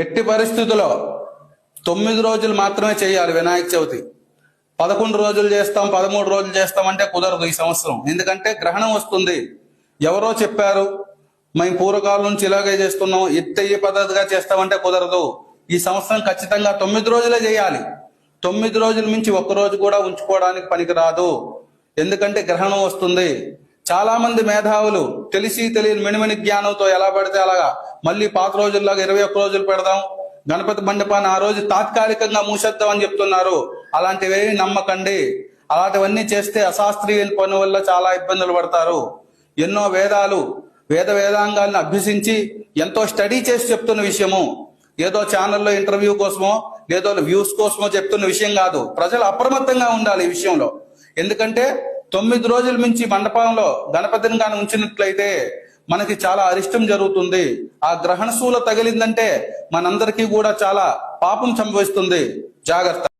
ఎట్టి పరిస్థితుల్లో 9 రోజులు మాత్రమే చేయాలి వినాయక చవితి. 11 రోజులు చేస్తాం, 13 రోజులు చేస్తాం అంటే కుదరదు ఈ సంవత్సరం. ఎందుకంటే గ్రహణం వస్తుంది. ఎవరో చెప్పారు, మేము పూర్వకాలం నుంచి ఇలాగే చేస్తున్నాం, ఈ పద్ధతిగా చేస్తామంటే కుదరదు. ఈ సంవత్సరం ఖచ్చితంగా 9 రోజులే చేయాలి. 9 రోజుల మించి ఒక్క రోజు కూడా ఉంచుకోవడానికి పనికిరాదు. ఎందుకంటే గ్రహణం వస్తుంది. చాలా మంది మేధావులు తెలిసి తెలియని మిణిమిణి జ్ఞానంతో ఎలా పడితే అలాగా మళ్ళీ పాత రోజుల్లాగా 21 రోజులు పెడదాం, గణపతి మండపాన్ని ఆ రోజు తాత్కాలికంగా మూసేద్దాం అని చెప్తున్నారు. అలాంటివేవి నమ్మకండి. అలాంటివన్నీ చేస్తే అశాస్త్రీయ పని వల్ల చాలా ఇబ్బందులు పడతారు. ఎన్నో వేదాంగాలను అభ్యసించి ఎంతో స్టడీ చేసి చెప్తున్న విషయము. ఏదో ఛానల్లో ఇంటర్వ్యూ కోసమో లేదో వ్యూస్ కోసమో చెప్తున్న విషయం కాదు. ప్రజలు అప్రమత్తంగా ఉండాలి ఈ విషయంలో. ఎందుకంటే 9 రోజుల మించి మండపంలో గణపతిని కానీ ఉంచినట్లయితే మనకి చాలా అరిష్టం జరుగుతుంది. ఆ గ్రహణ శూల తగిలిందంటే మనందరికీ కూడా చాలా పాపం సంభవిస్తుంది. జాగ్రత్త.